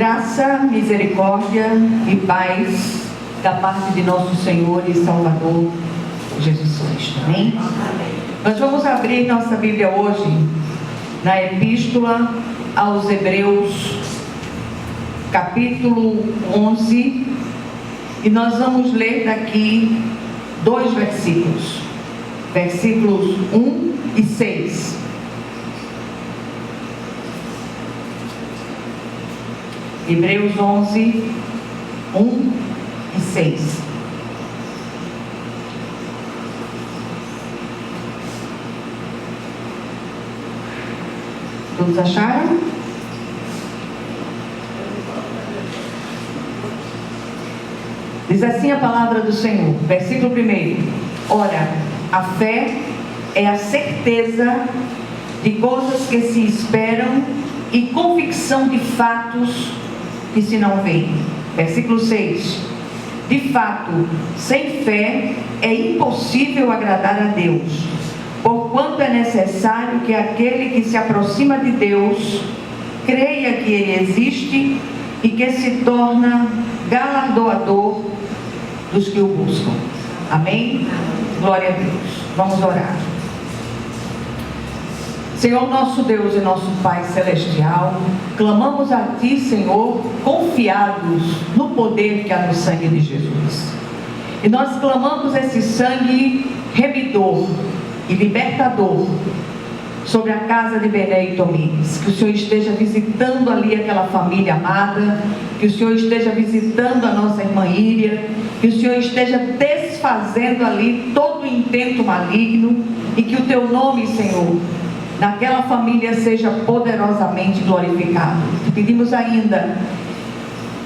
Graça, misericórdia e paz da parte de nosso Senhor e Salvador Jesus Cristo. Amém? Nós vamos abrir nossa Bíblia hoje na Epístola aos Hebreus, capítulo 11, e nós vamos ler daqui dois versículos, versículos 1 e 6. Hebreus 11, 1 e 6. Todos acharam? Diz assim a palavra do Senhor, versículo 1. Ora, a fé é a certeza de coisas que se esperam e convicção de fatos que se não veem. Versículo 6. De fato, sem fé é impossível agradar a Deus, porquanto é necessário que aquele que se aproxima de Deus creia que Ele existe e que se torna galardoador dos que o buscam. Amém? Glória a Deus. Vamos orar. Senhor nosso Deus e nosso Pai Celestial, clamamos a Ti, Senhor, confiados no poder que há no sangue de Jesus. E nós clamamos esse sangue remidor e libertador sobre a casa de Bené e Tomires. Que o Senhor esteja visitando ali aquela família amada, que o Senhor esteja visitando a nossa irmã Íria, que o Senhor esteja desfazendo ali todo o intento maligno e que o Teu nome, Senhor, naquela família seja poderosamente glorificado. Te pedimos ainda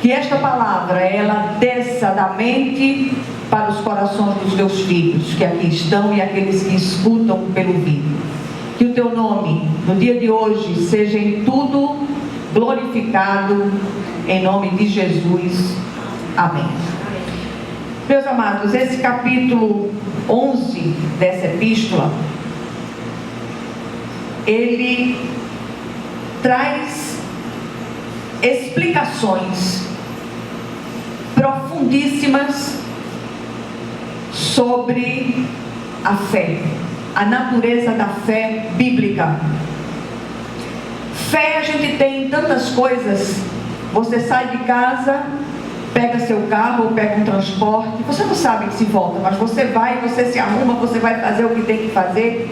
que esta palavra ela desça da mente para os corações dos Teus filhos que aqui estão e aqueles que escutam pelo vídeo. Que o Teu nome no dia de hoje seja em tudo glorificado, em nome de Jesus. Amém. Meus amados, esse capítulo 11 dessa epístola, ele traz explicações profundíssimas sobre a fé, a natureza da fé bíblica. Fé a gente tem em tantas coisas. Você sai de casa, pega seu carro ou pega um transporte, você não sabe que se volta, mas você vai, você se arruma, você vai fazer o que tem que fazer.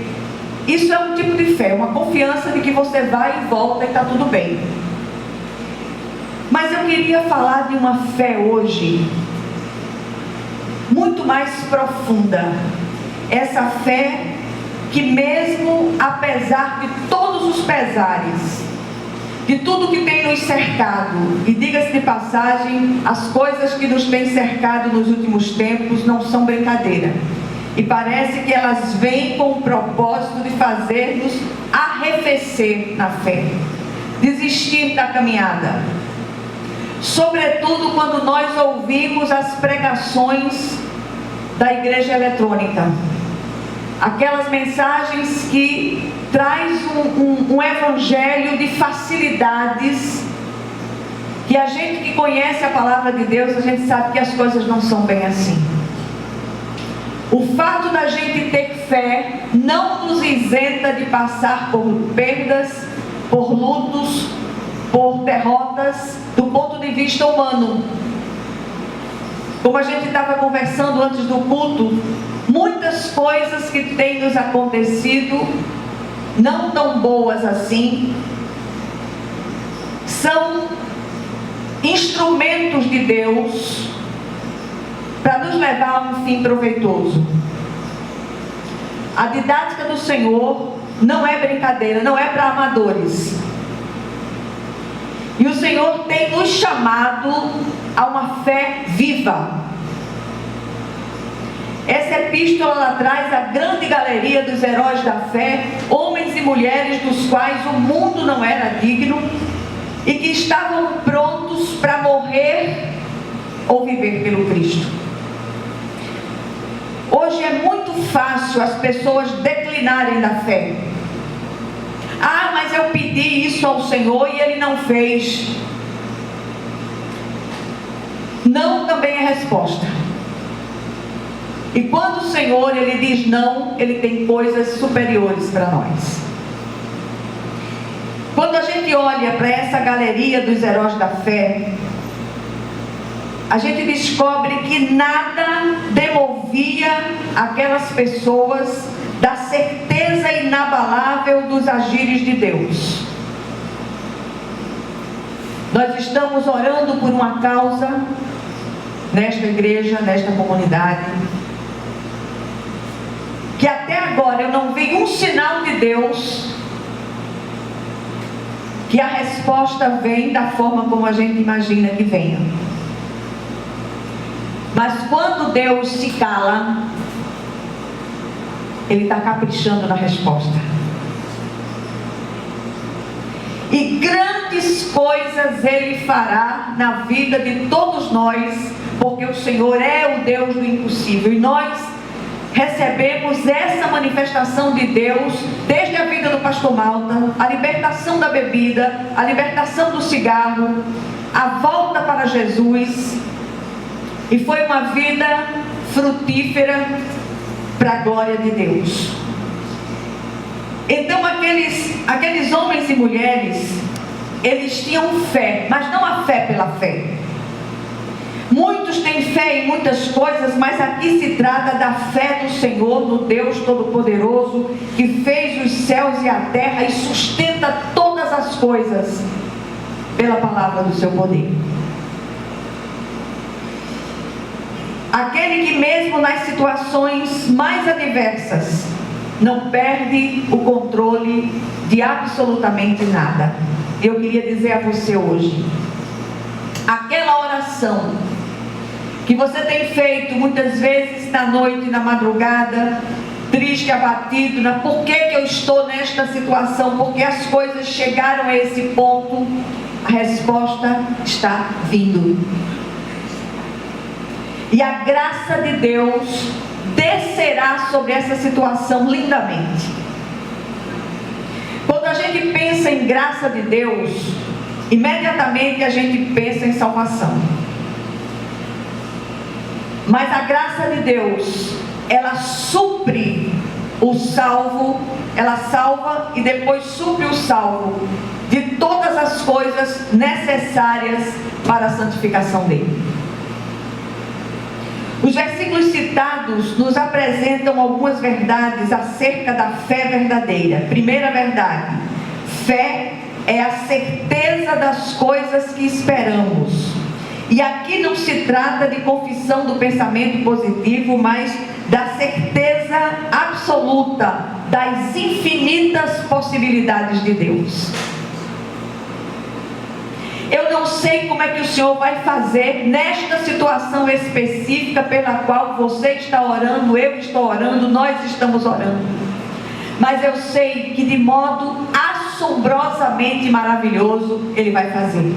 Isso é um tipo de fé, uma confiança de que você vai e volta e está tudo bem. Mas eu queria falar de uma fé hoje muito mais profunda. Essa fé que mesmo apesar de todos os pesares, de tudo que tem nos cercado, e diga-se de passagem, as coisas que nos têm cercado nos últimos tempos não são brincadeira. E parece que elas vêm com o propósito de fazer-nos arrefecer na fé, desistir da caminhada. Sobretudo quando nós ouvimos as pregações da igreja eletrônica. Aquelas mensagens que traz um evangelho de facilidades, que a gente que conhece a palavra de Deus, a gente sabe que as coisas não são bem assim. O fato da gente ter fé não nos isenta de passar por perdas, por lutos, por derrotas, do ponto de vista humano. Como a gente estava conversando antes do culto, muitas coisas que têm nos acontecido, não tão boas assim, são instrumentos de Deus para nos levar a um fim proveitoso. A didática do Senhor não é brincadeira, não é para amadores. E o Senhor tem nos chamado a uma fé viva. Essa epístola ela traz a grande galeria dos heróis da fé, homens e mulheres dos quais o mundo não era digno e que estavam prontos para morrer ou viver pelo Cristo. Hoje é muito fácil as pessoas declinarem da fé. Ah, mas eu pedi isso ao Senhor e Ele não fez. Não também é resposta. E quando o Senhor, Ele diz não, Ele tem coisas superiores para nós. Quando a gente olha para essa galeria dos heróis da fé, a gente descobre que nada demovia aquelas pessoas da certeza inabalável dos agires de Deus. Nós estamos orando por uma causa nesta igreja, nesta comunidade, que até agora eu não vi um sinal de Deus que a resposta vem da forma como a gente imagina que venha. Mas quando Deus se cala, Ele está caprichando na resposta. E grandes coisas Ele fará na vida de todos nós, porque o Senhor é o Deus do impossível. E nós recebemos essa manifestação de Deus desde a vida do pastor Malta, a libertação da bebida, a libertação do cigarro, a volta para Jesus. E foi uma vida frutífera para a glória de Deus. Então aqueles homens e mulheres, eles tinham fé, mas não a fé pela fé. Muitos têm fé em muitas coisas, mas aqui se trata da fé do Senhor, do Deus Todo-Poderoso, que fez os céus e a terra e sustenta todas as coisas pela palavra do seu poder. Aquele que mesmo nas situações mais adversas não perde o controle de absolutamente nada. Eu queria dizer a você hoje, aquela oração que você tem feito muitas vezes na noite, na madrugada, triste, abatido, por que eu estou nesta situação, porque as coisas chegaram a esse ponto, a resposta está vindo. E a graça de Deus descerá sobre essa situação lindamente. Quando a gente pensa em graça de Deus, imediatamente a gente pensa em salvação. Mas a graça de Deus, ela supre o salvo, ela salva e depois supre o salvo de todas as coisas necessárias para a santificação dele. Os versículos citados nos apresentam algumas verdades acerca da fé verdadeira. Primeira verdade: fé é a certeza das coisas que esperamos. E aqui não se trata de confissão do pensamento positivo, mas da certeza absoluta das infinitas possibilidades de Deus. Eu não sei como é que o Senhor vai fazer nesta situação específica pela qual você está orando, eu estou orando, nós estamos orando. Mas eu sei que de modo assombrosamente maravilhoso Ele vai fazer.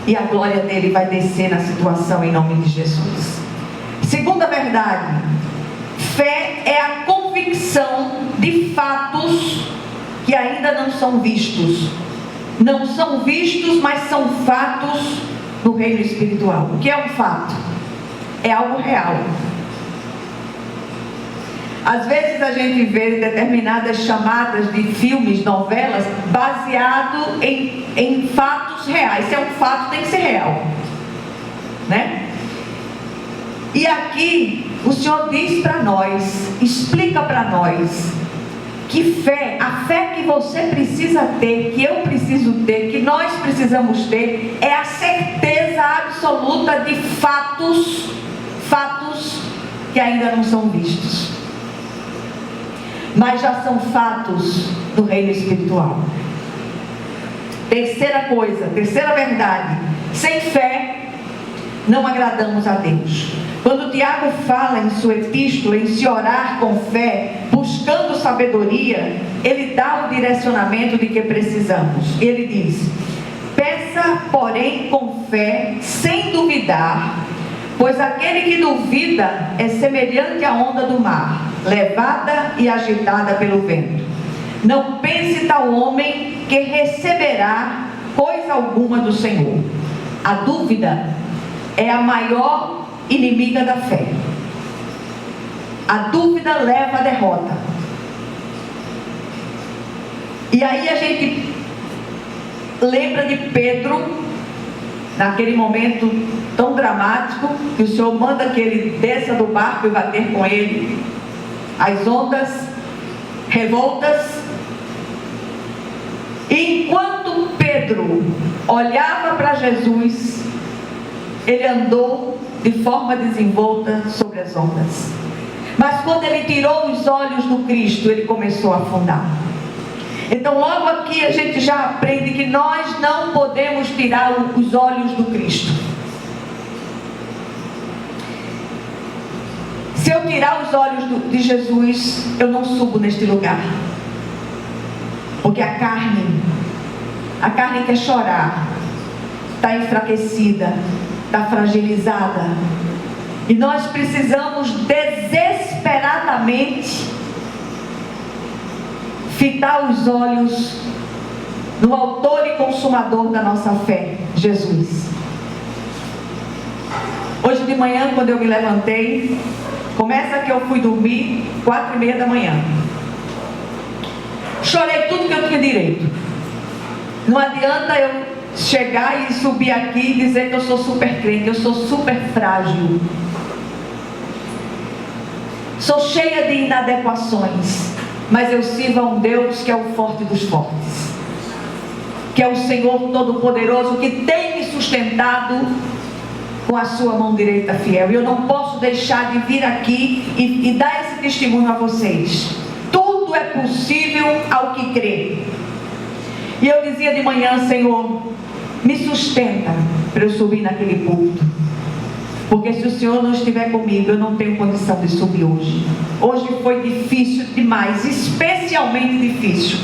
E a glória dele vai descer na situação em nome de Jesus. Segunda verdade: fé é a convicção de fatos que ainda não são vistos. Não são vistos, mas são fatos no reino espiritual. O que é um fato? É algo real. Às vezes a gente vê determinadas chamadas de filmes, novelas, baseado em fatos reais. Se é um fato, tem que ser real, né? E aqui o Senhor diz para nós, explica para nós, que fé, a fé que você precisa ter, que eu preciso ter, que nós precisamos ter, é a certeza absoluta de fatos que ainda não são vistos, mas já são fatos do reino espiritual. Terceira coisa, terceira verdade: sem fé não agradamos a Deus. Quando Tiago fala em sua epístola em se orar com fé, buscando sabedoria, ele dá o direcionamento de que precisamos. Ele diz: peça, porém, com fé, sem duvidar, pois aquele que duvida é semelhante à onda do mar, levada e agitada pelo vento. Não pense tal homem que receberá coisa alguma do Senhor. A dúvida é a maior inimiga da fé. A dúvida leva à derrota. E aí a gente lembra de Pedro, naquele momento tão dramático, que o Senhor manda que ele desça do barco e vá ter com ele. As ondas revoltas. E enquanto Pedro olhava para Jesus, ele andou de forma desenvolta sobre as ondas. Mas quando ele tirou os olhos do Cristo, ele começou a afundar. Então logo aqui a gente já aprende que nós não podemos tirar os olhos do Cristo. Se eu tirar os olhos de Jesus, eu não subo neste lugar. Porque a carne quer chorar, está enfraquecida, está fragilizada. E nós precisamos desesperadamente fitar os olhos no autor e consumador da nossa fé, Jesus. Hoje de manhã, quando eu me levantei, começa que eu fui dormir 4:30 da manhã. Chorei tudo que eu tinha direito. Não adianta eu chegar e subir aqui e dizer que eu sou super crente, eu sou super frágil. Sou cheia de inadequações, mas eu sirvo a um Deus que é o forte dos fortes, que é o Senhor Todo-Poderoso, que tem me sustentado com a sua mão direita fiel. E eu não posso deixar de vir aqui e dar esse testemunho a vocês. Tudo é possível ao que crê. E eu dizia de manhã: Senhor, me sustenta para eu subir naquele púlpito, porque se o Senhor não estiver comigo, eu não tenho condição de subir hoje. Hoje foi difícil demais, especialmente difícil.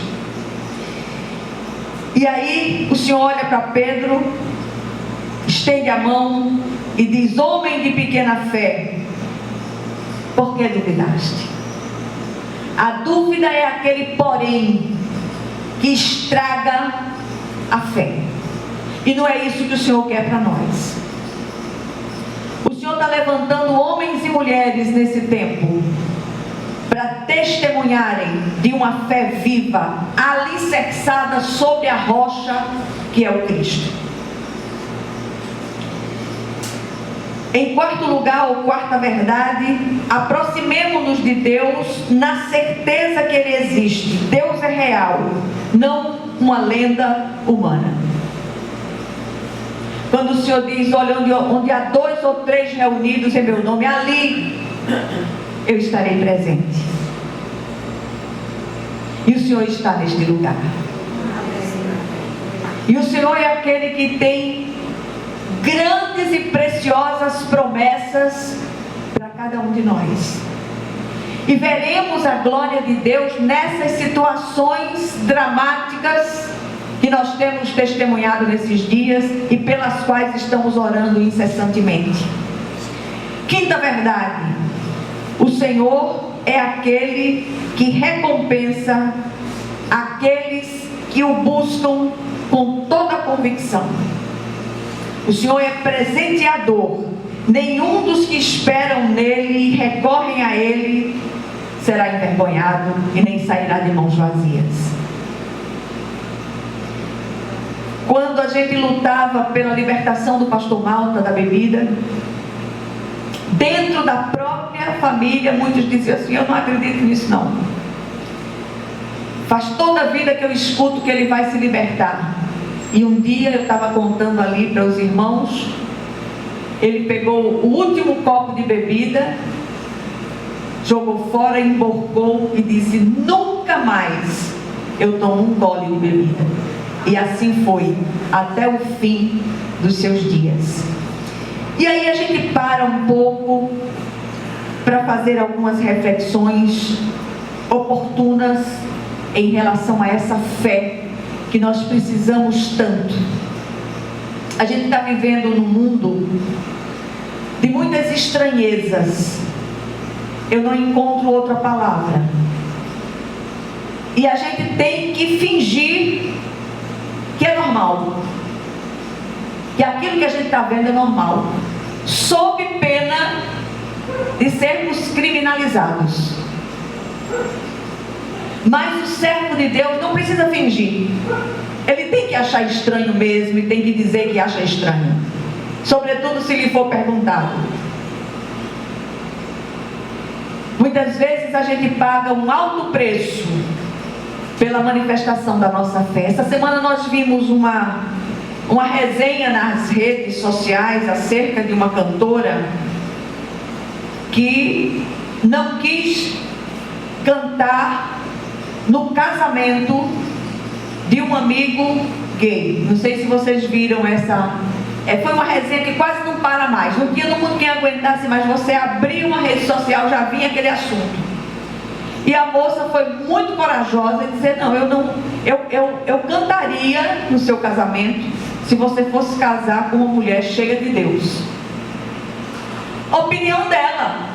E aí o Senhor olha para Pedro, estende a mão e diz: homem de pequena fé, por que duvidaste? A dúvida é aquele porém que estraga a fé. E não é isso que o Senhor quer para nós. O Senhor está levantando homens e mulheres nesse tempo para testemunharem de uma fé viva, alicerçada sobre a rocha que é o Cristo. Em quarto lugar, ou quarta verdade, aproximemo-nos de Deus na certeza que Ele existe. Deus é real, não uma lenda humana. Quando o Senhor diz: olha, onde há 2 ou 3 reunidos em meu nome, ali eu estarei presente. E o Senhor está neste lugar. E o Senhor é aquele que tem grandes e preciosas promessas para cada um de nós. E veremos a glória de Deus nessas situações dramáticas que nós temos testemunhado nesses dias e pelas quais estamos orando incessantemente. Quinta verdade: o Senhor é aquele que recompensa aqueles que o buscam com toda a convicção. O Senhor é presenteador. Nenhum dos que esperam nele e recorrem a ele será envergonhado e nem sairá de mãos vazias. Quando a gente lutava pela libertação do pastor Malta da bebida, dentro da própria família, muitos diziam assim: eu não acredito nisso não. Faz toda a vida que eu escuto que ele vai se libertar. E um dia eu estava contando ali para os irmãos, ele pegou o último copo de bebida, jogou fora, emborcou e disse: nunca mais eu tomo um gole de bebida. E assim foi, até o fim dos seus dias. E aí a gente para um pouco para fazer algumas reflexões oportunas em relação a essa fé que nós precisamos tanto. A gente está vivendo num mundo de muitas estranhezas. Eu não encontro outra palavra. E a gente tem que fingir que é normal. que aquilo que a gente está vendo é normal, sob pena de sermos criminalizados. Mas o servo de Deus não precisa fingir. Ele tem que achar estranho mesmo e tem que dizer que acha estranho, sobretudo se lhe for perguntado. Muitas vezes a gente paga um alto preço pela manifestação da nossa fé. Essa semana nós vimos uma resenha nas redes sociais acerca de uma cantora que não quis cantar no casamento de um amigo gay. Não sei se vocês viram essa. Foi uma resenha que quase não para mais. Não tinha no mundo quem aguentasse, mas você abria uma rede social, já vinha aquele assunto. E a moça foi muito corajosa em dizer: não, eu cantaria no seu casamento se você fosse casar com uma mulher cheia de Deus. Opinião dela.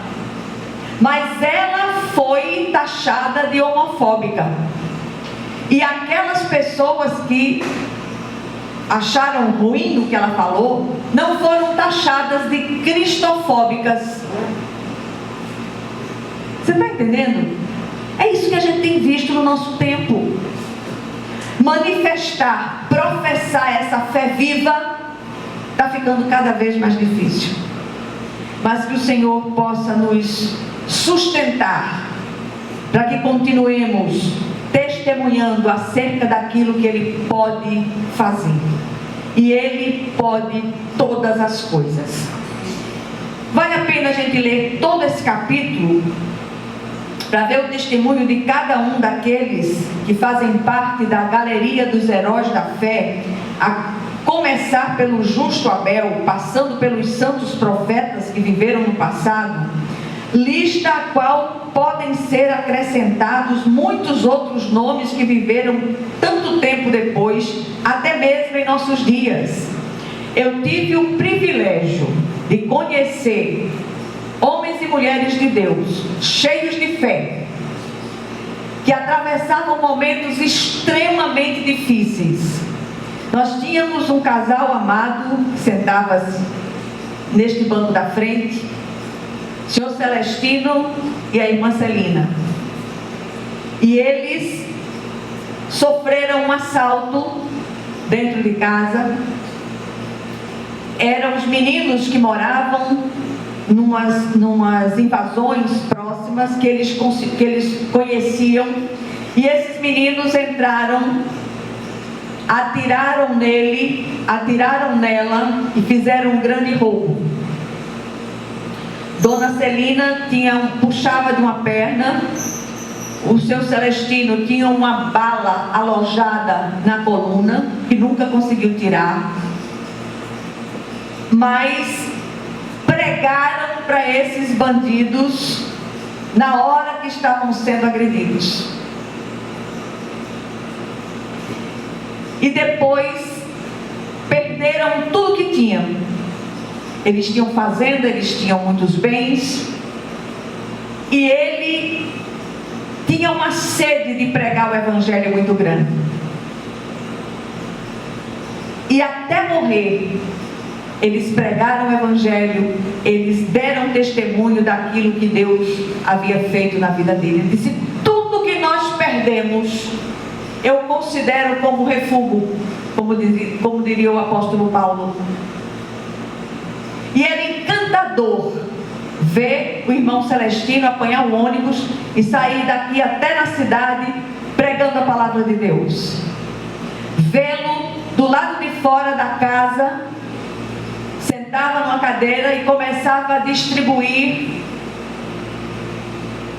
Mas ela foi taxada de homofóbica. E aquelas pessoas que acharam ruim o que ela falou, não foram taxadas de cristofóbicas. Você está entendendo? É isso que a gente tem visto no nosso tempo. Manifestar, professar essa fé viva, está ficando cada vez mais difícil. Mas que o Senhor possa nos sustentar, para que continuemos testemunhando acerca daquilo que Ele pode fazer. E Ele pode todas as coisas. Vale a pena a gente ler todo esse capítulo para ver o testemunho de cada um daqueles que fazem parte da galeria dos heróis da fé, a começar pelo justo Abel, passando pelos santos profetas que viveram no passado, lista a qual podem ser acrescentados muitos outros nomes que viveram tanto tempo depois, até mesmo em nossos dias. Eu tive o privilégio de conhecer homens e mulheres de Deus, cheios de fé, que atravessavam momentos extremamente difíceis. Nós tínhamos um casal amado que sentava-se neste banco da frente, o senhor Celestino e a irmã Celina. E eles sofreram um assalto dentro de casa. Eram os meninos que moravam numas invasões próximas que eles conheciam. E esses meninos entraram, atiraram nele, atiraram nela e fizeram um grande roubo. Dona Celina puxava de uma perna, o seu Celestino tinha uma bala alojada na coluna, que nunca conseguiu tirar. Mas pregaram para esses bandidos na hora que estavam sendo agredidos. E depois perderam tudo que tinham. Eles tinham fazenda, eles tinham muitos bens. E ele tinha uma sede de pregar o Evangelho muito grande. E até morrer, eles pregaram o Evangelho, eles deram testemunho daquilo que Deus havia feito na vida dele. Ele disse: tudo que nós perdemos, eu considero como refúgio, como diria o apóstolo Paulo. E era encantador ver o irmão Celestino apanhar o ônibus e sair daqui até na cidade pregando a palavra de Deus. Vê-lo do lado de fora da casa, sentava numa cadeira e começava a distribuir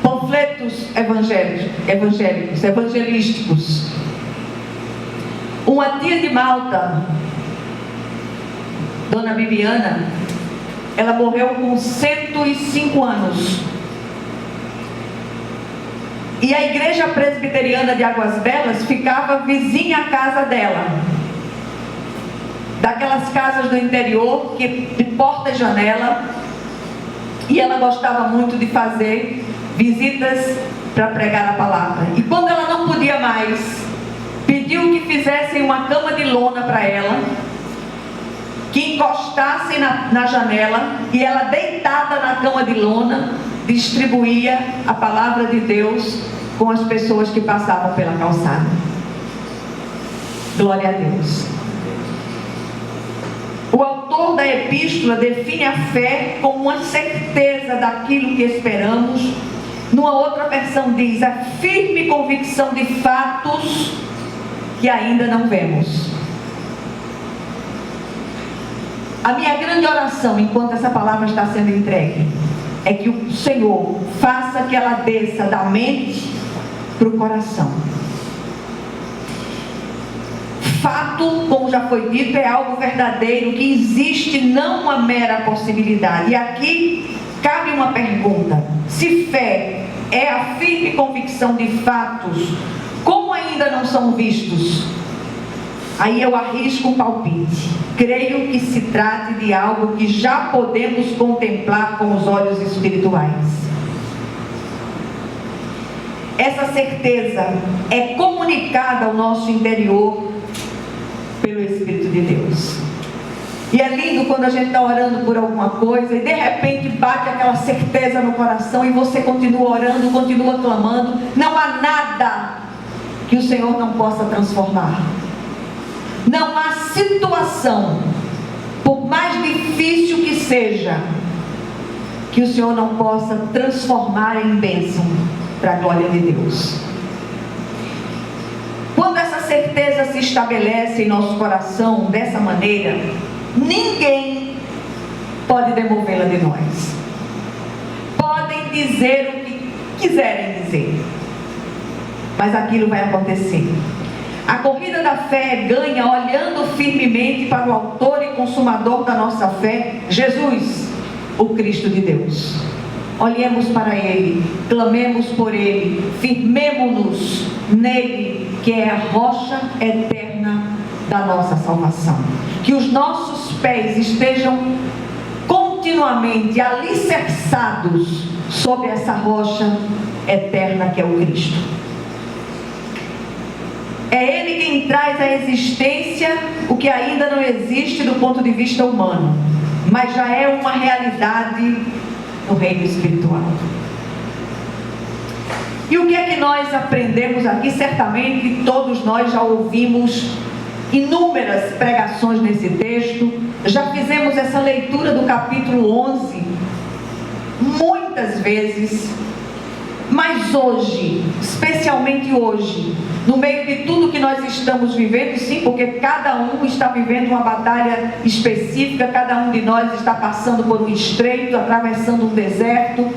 panfletos evangelísticos. Uma tia de Malta, Dona Bibiana, ela morreu com 105 anos. E a igreja presbiteriana de Águas Belas ficava vizinha à casa dela. Daquelas casas do interior, que de porta e janela. E ela gostava muito de fazer visitas para pregar a palavra. E quando ela não podia mais, pediu que fizessem uma cama de lona para ela. que encostassem na janela e ela, deitada na cama de lona, distribuía a palavra de Deus com as pessoas que passavam pela calçada. Glória a Deus. O autor da epístola define a fé como uma certeza daquilo que esperamos. Numa outra versão diz: a firme convicção de fatos que ainda não vemos. A minha grande oração, enquanto essa palavra está sendo entregue, é que o Senhor faça que ela desça da mente para o coração. Fato, como já foi dito, é algo verdadeiro, que existe, não uma mera possibilidade. E aqui cabe uma pergunta: se fé é a firme convicção de fatos, como ainda não são vistos? Aí eu arrisco um palpite. Creio que se trate de algo que já podemos contemplar com os olhos espirituais. Essa certeza é comunicada ao nosso interior pelo Espírito de Deus. E é lindo quando a gente está orando por alguma coisa e de repente bate aquela certeza no coração e você continua orando, continua clamando. Não há nada que o Senhor não possa transformar. Não há situação, por mais difícil que seja, que o Senhor não possa transformar em bênção para a glória de Deus. Quando essa certeza se estabelece em nosso coração dessa maneira, ninguém pode demovê-la de nós. Podem dizer o que quiserem dizer, mas aquilo vai acontecer. A corrida da fé ganha olhando firmemente para o autor e consumador da nossa fé, Jesus, o Cristo de Deus. Olhemos para Ele, clamemos por Ele, firmemo-nos nele, que é a rocha eterna da nossa salvação. Que os nossos pés estejam continuamente alicerçados sobre essa rocha eterna que é o Cristo. É Ele quem traz à existência o que ainda não existe do ponto de vista humano, mas já é uma realidade no reino espiritual. E o que é que nós aprendemos aqui? Certamente todos nós já ouvimos inúmeras pregações nesse texto, já fizemos essa leitura do capítulo 11 muitas vezes. Mas hoje, especialmente hoje, no meio de tudo que nós estamos vivendo, sim, porque cada um está vivendo uma batalha específica, cada um de nós está passando por um estreito, atravessando um deserto.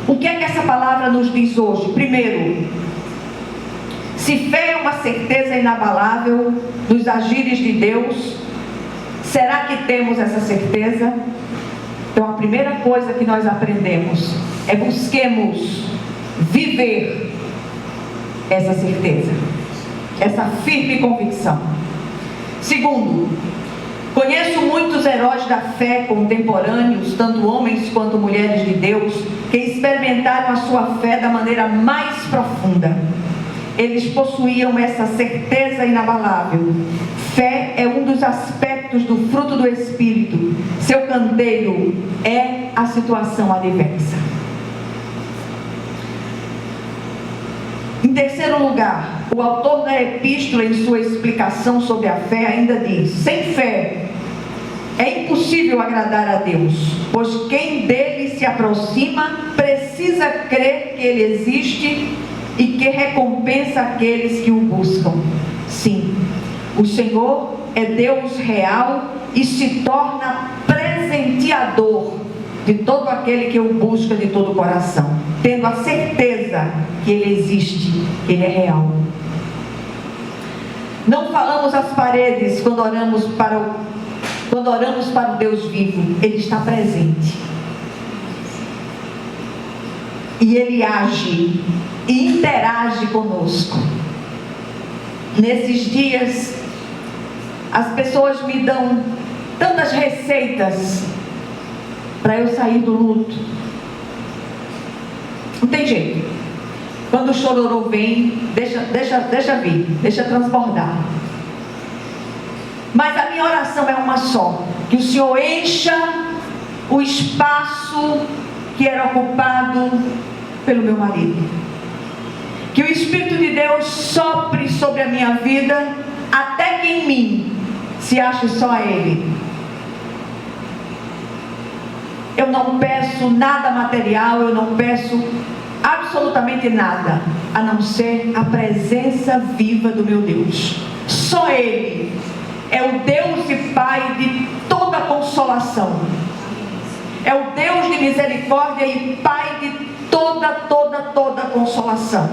O que é que essa palavra nos diz hoje? Primeiro, se fé é uma certeza inabalável dos agires de Deus, será que temos essa certeza? Então a primeira coisa que nós aprendemos é busquemos viver essa certeza, essa firme convicção. Segundo, conheço muitos heróis da fé contemporâneos, tanto homens quanto mulheres de Deus, que experimentaram a sua fé da maneira mais profunda. Eles possuíam essa certeza inabalável. Fé é um dos aspectos do fruto do Espírito. Seu candeeiro é a situação adversa. Em terceiro lugar, o autor da epístola, em sua explicação sobre a fé, ainda diz: sem fé é impossível agradar a Deus, pois quem dele se aproxima precisa crer que ele existe e que recompensa aqueles que o buscam. Sim, o Senhor é Deus real e se torna presenteador de todo aquele que o busca de todo o coração, tendo a certeza que Ele existe, que Ele é real. Não falamos às paredes quando oramos para o Deus vivo. Ele está presente. E Ele age e interage conosco. Nesses dias, as pessoas me dão tantas receitas para eu sair do luto. Não tem jeito. Quando o chororô vem, deixa vir, deixa transbordar. Mas a minha oração é uma só: Que o Senhor encha o espaço que era ocupado pelo meu marido. Que o Espírito de Deus sopre sobre a minha vida, até que em mim se ache só a Ele. Eu não peço nada material, eu não peço absolutamente nada, a não ser a presença viva do meu Deus. Só Ele é o Deus e Pai de toda consolação. É o Deus de misericórdia e Pai de toda consolação.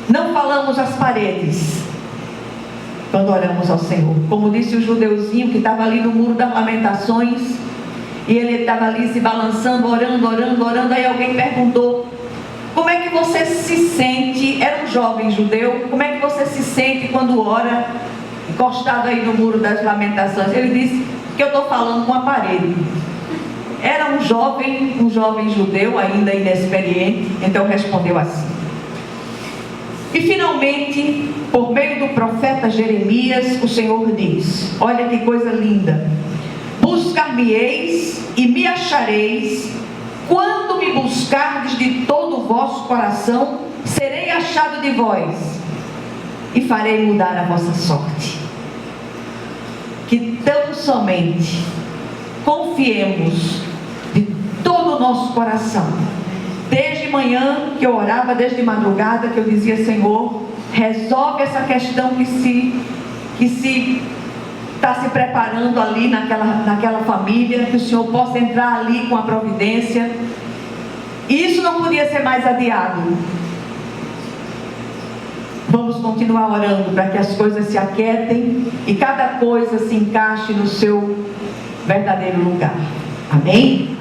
Não falamos às paredes quando oramos ao Senhor. Como disse o judeuzinho que estava ali no Muro das Lamentações, e ele estava ali se balançando, orando. Aí alguém perguntou: como é que você se sente? Era um jovem judeu. Como é que você se sente quando ora, encostado aí no Muro das Lamentações? Ele disse que eu estou falando com a parede. Era um jovem judeu, ainda inexperiente. Então respondeu assim. E finalmente, por meio do profeta Jeremias, o Senhor diz: olha que coisa linda. Buscar-me-eis e me achareis, quando me buscardes de todo o vosso coração, serei achado de vós, e farei mudar a vossa sorte. Que tão somente confiemos de todo o nosso coração. Desde manhã que eu orava, desde madrugada que eu dizia: Senhor, resolve essa questão que se está se preparando ali naquela família, que o Senhor possa entrar ali com a providência. E isso não podia ser mais adiado. Vamos continuar orando para que as coisas se aquietem e cada coisa se encaixe no seu verdadeiro lugar. Amém?